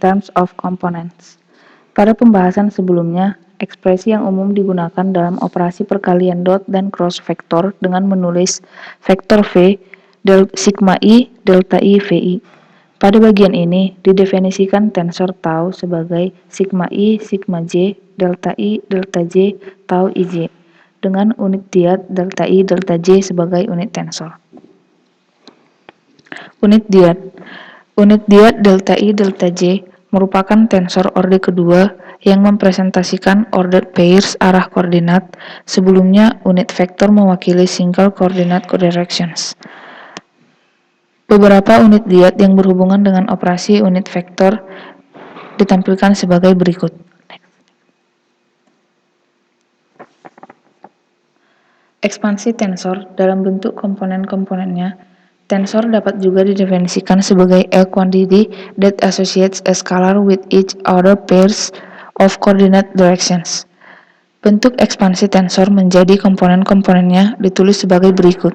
terms of components. Pada pembahasan sebelumnya, ekspresi yang umum digunakan dalam operasi perkalian dot dan cross vektor dengan menulis vektor V, sigma I, delta I, VI. Pada bagian ini, didefinisikan tensor tau sebagai sigma I, sigma J, delta I, delta J, tau IJ, dengan unit diat delta I, delta J sebagai unit tensor. Unit diat delta I, delta J merupakan tensor orde kedua yang mempresentasikan ordered pairs arah koordinat. Sebelumnya, unit vektor mewakili single coordinate codirections. Beberapa unit diat yang berhubungan dengan operasi unit vektor ditampilkan sebagai berikut. Ekspansi tensor dalam bentuk komponen-komponennya. Tensor dapat juga didefinisikan sebagai a quantity that associates a scalar with each other pairs of coordinate directions. Bentuk ekspansi tensor menjadi komponen-komponennya ditulis sebagai berikut.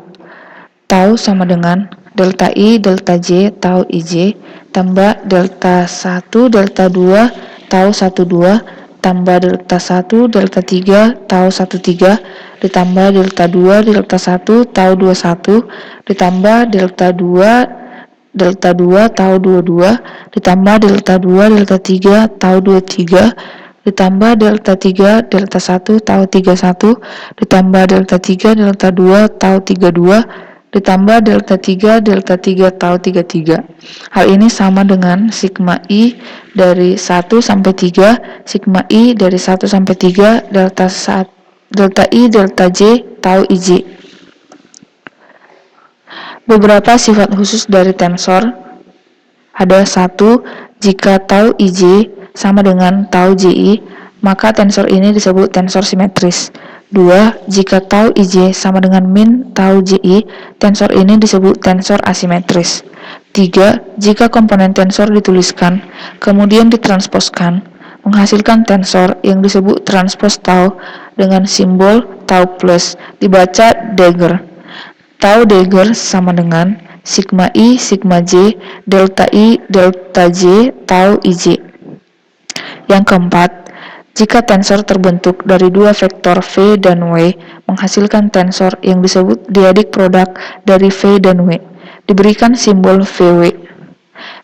Tau sama dengan delta I, delta J, tau IJ, tambah delta 1, delta 2, tau 12, tambah delta 1, delta 3, tau 13, ditambah delta 2, delta 1, tau 21, ditambah delta 2, tau 22, ditambah delta 2, delta 3, tau 23, ditambah delta 3, delta 1, tau 31, ditambah delta 3, delta 2, tau 32, ditambah delta 3, delta 3, tau 33. Hal ini sama dengan sigma I dari 1 sampai 3, sigma I dari 1 sampai 3, delta I, delta J, tau IJ. Beberapa sifat khusus dari tensor ada 1. Jika tau IJ sama dengan tau JI, maka tensor ini disebut tensor simetris. 2. Jika tau IJ sama dengan min tau JI, tensor ini disebut tensor asimetris. 3. Jika komponen tensor dituliskan, kemudian ditransposkan, menghasilkan tensor yang disebut transpos tau dengan simbol tau plus, dibaca dagger. Tau dagger sama dengan sigma I, sigma J, delta I, delta J, tau IJ. Yang keempat, jika tensor terbentuk dari dua vektor V dan W, menghasilkan tensor yang disebut diadik produk dari V dan W, diberikan simbol VW.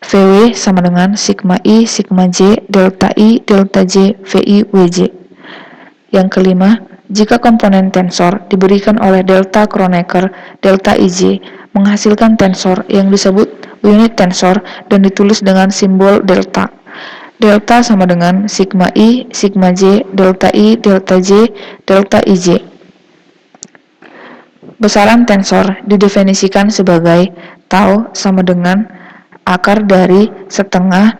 VW sama dengan sigma I, sigma J, delta I, delta J, VI, WJ. Yang kelima, jika komponen tensor diberikan oleh delta Kronecker, delta IJ, menghasilkan tensor yang disebut unit tensor dan ditulis dengan simbol delta. Delta sama dengan sigma I, sigma J, delta I, delta J, delta IJ. Besaran tensor didefinisikan sebagai tau sama dengan akar dari setengah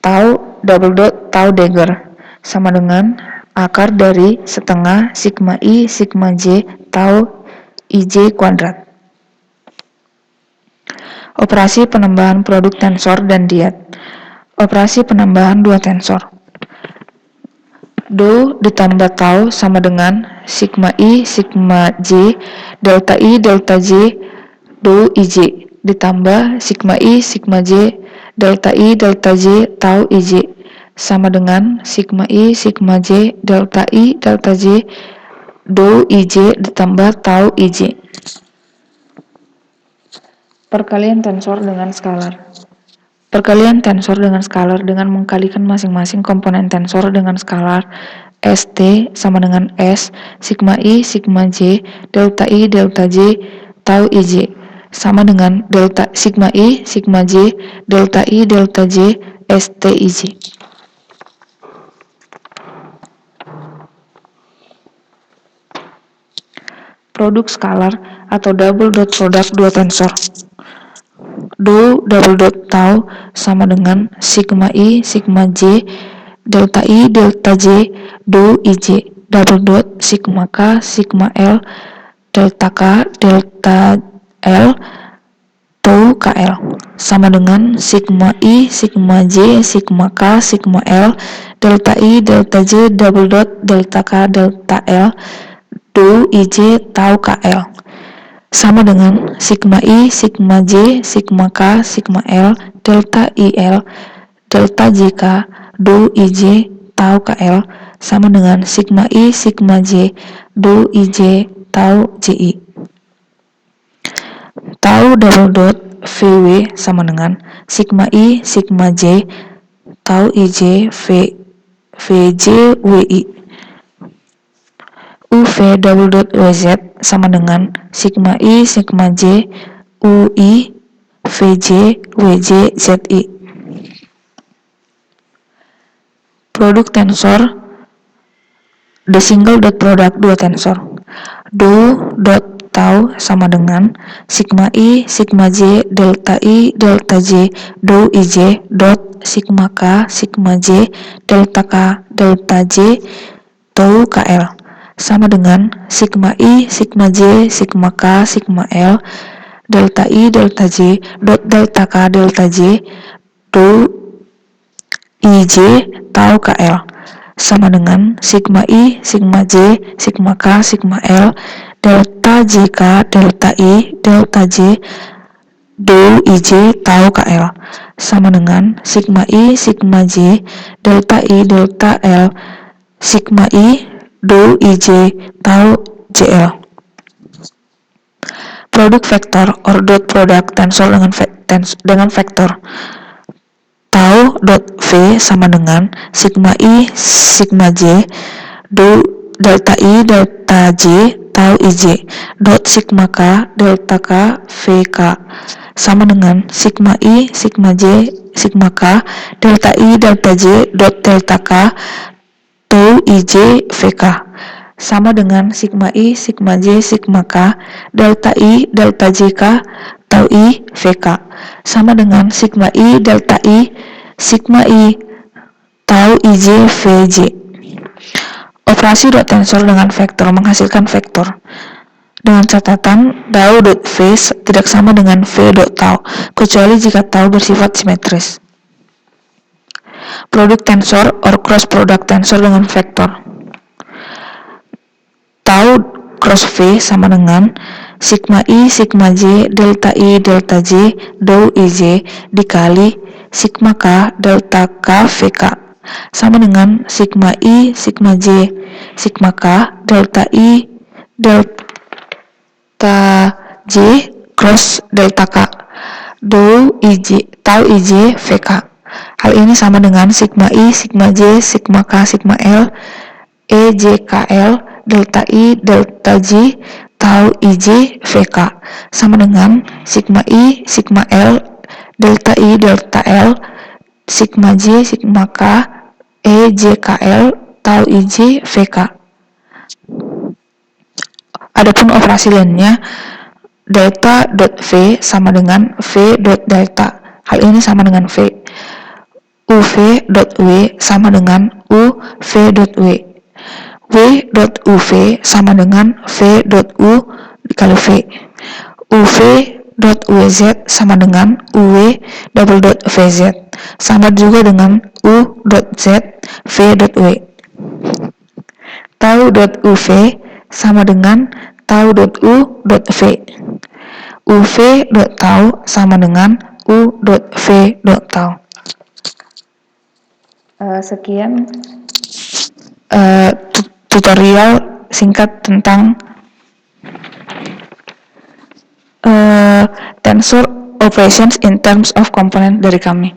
tau double dot tau dagger sama dengan akar dari setengah sigma I, sigma J, tau IJ kuadrat. Operasi penambahan produk tensor dan diat. Operasi penambahan dua tensor. Do ditambah tau sama dengan sigma I, sigma J, delta I, delta J, do IJ, ditambah sigma I, sigma J, delta I, delta J, tau IJ, sama dengan sigma I, sigma J, delta I, delta J, do IJ, ditambah tau IJ. Perkalian tensor dengan skalar. Perkalian tensor dengan skalar dengan mengkalikan masing-masing komponen tensor dengan skalar ST sama dengan S, sigma I, sigma J, delta I, delta J, tau IJ, sama dengan delta sigma I, sigma J, delta I, delta J, ST IJ. Produk skalar atau double dot produk dua tensor. Do double dot tau sama dengan sigma I, sigma J, delta I, delta J, do IJ, double dot sigma K, sigma L, delta K, delta L, tau KL, sama dengan sigma I, sigma J, sigma K, sigma L, delta I, delta J, double dot delta K, delta L, do IJ, tau KL, sama dengan sigma I, sigma J, sigma K, sigma L, delta IL, delta JK dou IJ tau KL sama dengan sigma I sigma J dou IJ tau JI. Tau double dot VW sama dengan sigma I sigma J tau IJ VJ WI. UV double dot WZ sama dengan sigma I sigma J UI VJ WJ ZI. Produk tensor the single dot product dua tensor dou dot tau sama dengan sigma I sigma J delta J dou IJ dot sigma K sigma J delta K delta J tau KL sama dengan sigma I sigma J sigma K sigma L delta J dot delta K delta J dou IJ tau KL sama dengan sigma I sigma J sigma K sigma L delta JK delta delta J dou IJ tau KL sama dengan sigma I sigma J delta delta L sigma I dou IJ tau JL. Produk vektor or dot product tensor dengan vektor tau dot V sama dengan sigma I sigma J dou delta J tau IJ dot sigma K delta K VK sama dengan sigma I sigma J sigma K delta J dot delta K tau IJ VK sama dengan sigma I sigma J sigma K delta JK tau I VK sama dengan sigma I delta sigma I tau IJ VJ. Operasi dot tensor dengan vektor menghasilkan vektor dengan catatan tau dot V tidak sama dengan V dot tau kecuali jika tau bersifat simetris. Produk tensor or cross product tensor dengan vektor tau cross V sama dengan sigma I sigma J delta J dou IJ dikali sigma K delta K VK sama dengan sigma I sigma J sigma K delta J cross delta K dou IJ tau IJ VK. Hal ini sama dengan sigma I sigma J sigma K sigma L EJKL delta J tau IJ VK sama dengan sigma I sigma L delta L sigma J sigma K EJKL tau IJ VK. Adapun operasi lainnya delta dot V sama dengan V dot delta. Hal ini sama dengan V. UV dot W sama dengan UV dot W. W dot UV sama dengan V dot U dikali V. UV dot WZ sama dengan UW double dot VZ sama juga dengan U dot Z V dot W. Tau dot UV sama dengan tau dot U dot V. UV dot tau sama dengan U dot V dot tau. Sekian tutorial singkat tentang tensor operations in terms of component dari kami.